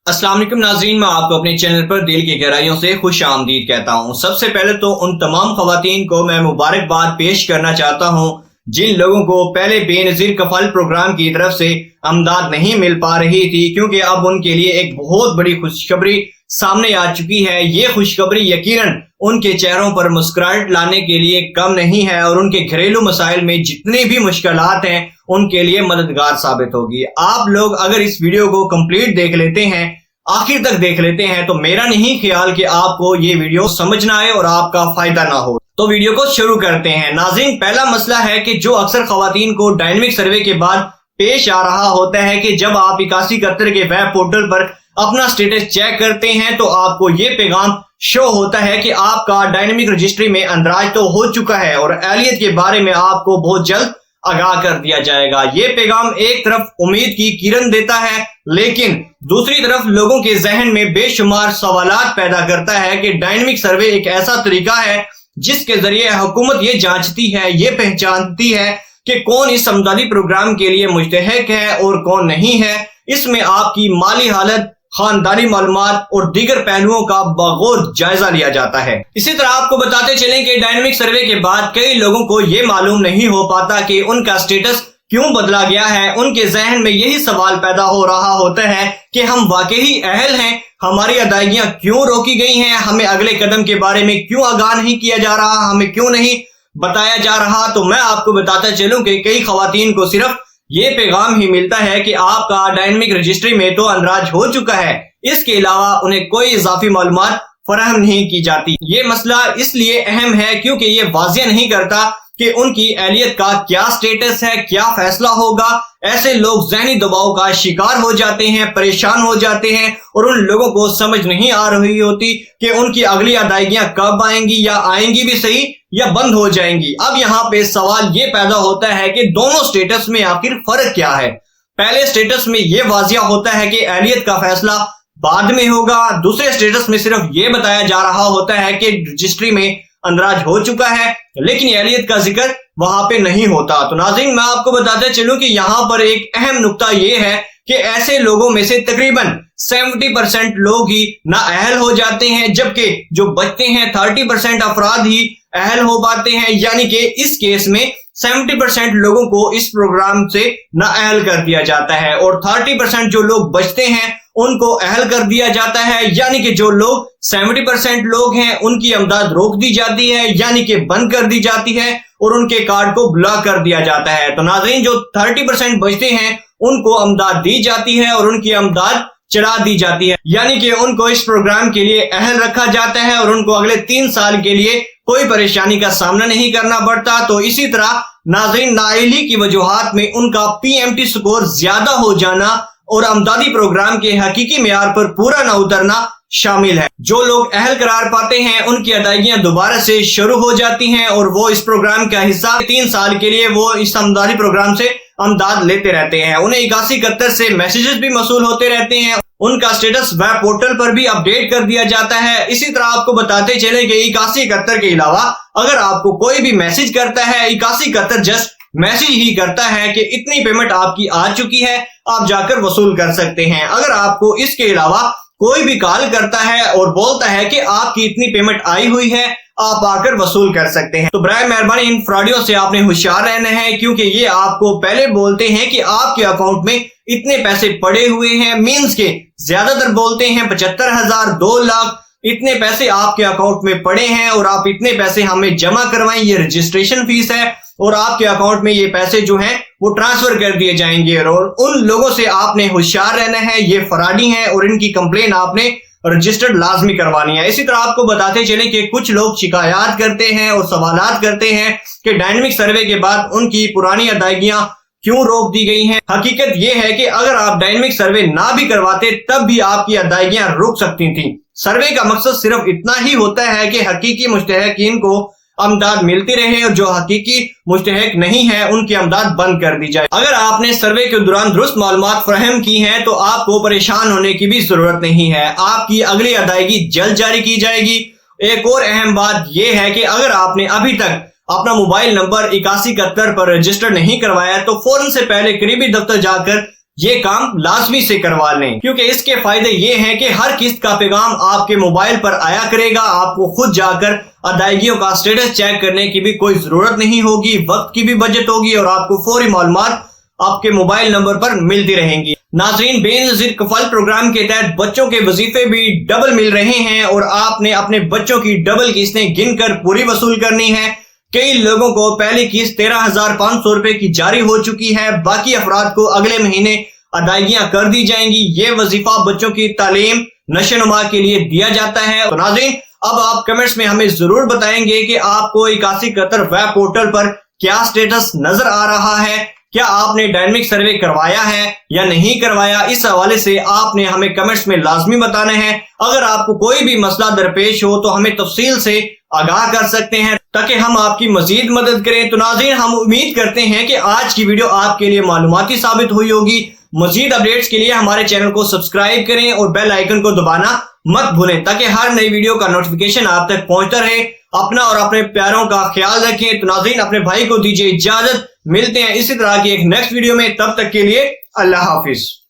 अस्सलाम वालेकुम नाज़रीन, मैं आपको अपने चैनल पर दिल की गहराइयों से खुश आमदीद कहता हूँ। सबसे पहले तो उन तमाम खवातीन को मैं मुबारकबाद पेश करना चाहता हूँ जिन लोगों को पहले बेनज़ीर कफाल प्रोग्राम की तरफ से अमदाद नहीं मिल पा रही थी, क्योंकि अब उनके लिए एक बहुत बड़ी खुशखबरी सामने आ चुकी है। ये खुशखबरी यकीनन उनके चेहरों पर मुस्कुराहट लाने के लिए कम नहीं है और उनके घरेलू मसाइल में जितनी भी मुश्किलात हैं उनके लिए मददगार साबित होगी। आप लोग अगर इस वीडियो को कंप्लीट देख लेते हैं, आखिर तक देख लेते हैं, तो मेरा नहीं ख्याल कि आपको ये वीडियो समझ ना आए और आपका फायदा ना हो। तो वीडियो को शुरू करते हैं। नाज़रीन, पहला मसला है कि जो अक्सर खवातीन को डायनेमिक सर्वे के बाद पेश आ रहा होता है कि जब आप 8171 के वेब पोर्टल पर अपना स्टेटस चेक करते हैं तो आपको ये पैगाम शो होता है कि आपका डायनेमिक रजिस्ट्री में अंदराज तो हो चुका है और एहलियत के बारे में आपको बहुत जल्द आगाह कर दिया जाएगा। ये पैगाम एक तरफ उम्मीद की किरण देता है, लेकिन दूसरी तरफ लोगों के जहन में बेशुमार सवालात पैदा करता है कि डायनेमिक सर्वे एक ऐसा तरीका है जिसके जरिए हुकूमत ये जांचती है, ये पहचानती है कि कौन इस अमदादी प्रोग्राम के लिए मुस्तहिक है और कौन नहीं है। इसमें आपकी माली हालत, खानदानी मालूमात और दीगर पहलुओं का बगौर जायजा लिया जाता है। इसी तरह आपको बताते चलें कि डायनेमिक सर्वे के बाद कई लोगों को ये मालूम नहीं हो पाता कि उनका स्टेटस क्यों बदला गया है। उनके जहन में यही सवाल पैदा हो रहा होता है कि हम वाकई अहल हैं, हमारी अदायगियां क्यों रोकी गई हैं, हमें अगले कदम के बारे में क्यों आगाह नहीं किया जा रहा, हमें क्यों नहीं बताया जा रहा। तो मैं आपको बताता चलूं कि कई खवातीन को सिर्फ ये पैगाम ही मिलता है कि आपका डायनेमिक रजिस्ट्री में तो अंदराज हो चुका है, इसके अलावा उन्हें कोई इजाफी मालूमात फराहम नहीं की जाती। ये मसला इसलिए अहम है क्योंकि ये वाज़ेह नहीं करता कि उनकी एहलियत का क्या स्टेटस है, क्या फैसला होगा। ऐसे लोग ज़हनी दबाव का शिकार हो जाते हैं, परेशान हो जाते हैं और उन लोगों को समझ नहीं आ रही होती कि उनकी अगली अदायगियां कब आएंगी, या आएंगी भी सही या बंद हो जाएंगी। अब यहाँ पे सवाल ये पैदा होता है कि दोनों स्टेटस में आखिर फर्क क्या है। पहले स्टेटस में ये वाज़ेह होता है कि एहलियत का फैसला बाद में होगा, दूसरे स्टेटस में सिर्फ ये बताया जा रहा होता है कि रजिस्ट्री में अंदराज हो चुका है, लेकिन एहलियत का जिक्र वहां पे नहीं होता। तो नाज़रीन, मैं आपको बताते चलूं कि यहाँ पर एक अहम नुक्ता ये है कि ऐसे लोगों में से तकरीबन 70% लोग ही नाअहल हो जाते हैं, जबकि जो बचते हैं 30% अफराद ही अहल हो पाते हैं। यानी कि इस केस में 70% लोगों को इस प्रोग्राम से नाअहल कर दिया जाता है और 30% जो लोग बचते हैं उनको अहल कर दिया जाता है। यानी कि जो लोग 70% लोग हैं उनकी अमदाद रोक दी जाती है, यानी कि बंद कर दी जाती है और उनके कार्ड को ब्लॉक कर दिया जाता है। तो नाज़रीन, जो 30% बचते हैं उनको अमदाद दी जाती है और उनकी अमदाद चढ़ा दी जाती है, यानी कि उनको इस प्रोग्राम के लिए अहल रखा जाता है और उनको अगले 3 साल के लिए कोई परेशानी का सामना नहीं करना पड़ता। तो इसी तरह नाज़रीन, नाअहली की वजूहात में उनका PMT स्कोर ज्यादा हो जाना और अमदादी प्रोग्राम के हकीकी मेयार पर पूरा न उतरना शामिल है। जो लोग अहल करार पाते हैं उनकी अदायगियां दोबारा से शुरू हो जाती हैं और वो इस प्रोग्राम का हिस्सा 3 साल के लिए वो इस अमदादी प्रोग्राम से अमदाद लेते रहते हैं। उन्हें 8171 से मैसेजेस भी मसूल होते रहते हैं, उनका स्टेटस वेब पोर्टल पर भी अपडेट कर दिया जाता है। इसी तरह आपको बताते चले कि 8171 के अलावा अगर आपको कोई भी मैसेज करता है, 8171 जस्ट मैसेज ही करता है कि इतनी पेमेंट आपकी आ चुकी है, आप जाकर वसूल कर सकते हैं। अगर आपको इसके अलावा कोई भी कॉल करता है और बोलता है कि आपकी इतनी पेमेंट आई हुई है, आप आकर वसूल कर सकते हैं। तो बराए मेहरबानी इन फ्रॉडियों से आपने होशियार रहना है, क्योंकि ये आपको पहले बोलते हैं कि आपके अकाउंट में इतने पैसे पड़े हुए हैं, मींस के ज्यादातर बोलते हैं 75,000, 2 लाख इतने पैसे आपके अकाउंट में पड़े हैं और आप इतने पैसे हमें जमा करवाएं, ये रजिस्ट्रेशन फीस है और आपके अकाउंट में ये पैसे जो हैं वो ट्रांसफर कर दिए जाएंगे। और उन लोगों से आपने होशियार रहना है, ये फराडी हैं और इनकी कंप्लेन आपने रजिस्टर्ड लाजमी करवानी है। इसी तरह आपको बताते चले कि कुछ लोग शिकायत करते हैं और सवालात करते हैं कि डायनेमिक सर्वे के बाद उनकी पुरानी अदायगियां क्यों रोक दी गई हैं। हकीकत यह है कि अगर आप डायनेमिक सर्वे ना भी करवाते तब भी आपकी अदायगियां रुक सकती थी। सर्वे का मकसद सिर्फ इतना ही होता है कि हकीकी मुस्तहिकीन को अमदाद मिलती रहे और जो हकीकी मुस्तहिक नहीं है उनकी अमदाद बंद कर दी जाए। अगर आपने सर्वे के दौरान दुरुस्त मालूमात फराहम की हैं तो आपको परेशान होने की भी जरूरत नहीं है, आपकी अगली अदायगी जल्द जारी की जाएगी। एक और अहम बात यह है कि अगर आपने अभी तक अपना मोबाइल नंबर 8171 पर रजिस्टर नहीं करवाया तो फौरन से पहले करीबी दफ्तर जाकर یہ کام لازمی سے کروا لیں، کیونکہ اس کے فائدے یہ ہیں کہ ہر قسط کا پیغام آپ کے موبائل پر آیا کرے گا، آپ کو خود جا کر ادائیگیوں کا سٹیٹس چیک کرنے کی بھی کوئی ضرورت نہیں ہوگی، وقت کی بھی بچت ہوگی اور آپ کو فوری معلومات آپ کے موبائل نمبر پر ملتی رہیں گی۔ ناظرین، بے نظیر کفل پروگرام کے تحت بچوں کے وظیفے بھی ڈبل مل رہے ہیں اور آپ نے اپنے بچوں کی ڈبل قسطیں گن کر پوری وصول کرنی ہے۔ کئی لوگوں کو پہلی قسط 13,500 روپے کی جاری ہو چکی ہے، باقی افراد کو اگلے مہینے ادائیگیاں کر دی جائیں گی۔ یہ وظیفہ بچوں کی تعلیم نشو و نما کے لیے دیا جاتا ہے۔ تو ناظرین، اب آپ کمنٹس میں ہمیں ضرور بتائیں گے کہ آپ کو 81 قطر ویب پورٹل پر کیا سٹیٹس نظر آ رہا ہے، کیا آپ نے ڈائنامک سروے کروایا ہے یا نہیں کروایا؟ اس حوالے سے آپ نے ہمیں کمنٹس میں لازمی بتانا ہے۔ اگر آپ کو کوئی بھی مسئلہ درپیش ہو تو ہمیں تفصیل سے آگاہ کر سکتے ہیں تاکہ ہم آپ کی مزید مدد کریں۔ تو ناظرین، ہم امید کرتے ہیں کہ آج کی ویڈیو آپ کے لیے معلوماتی ثابت ہوئی ہوگی۔ مزید اپڈیٹس کے لیے ہمارے چینل کو سبسکرائب کریں اور بیل آئیکن کو دبانا مت بھولیں تاکہ ہر نئی ویڈیو کا نوٹیفیکیشن آپ تک پہنچتا رہے۔ اپنا اور اپنے پیاروں کا خیال رکھیں۔ تو ناظرین، اپنے بھائی کو دیجیے اجازت، ملتے ہیں اسی طرح کی ایک نیکسٹ ویڈیو میں، تب تک کے لیے اللہ حافظ۔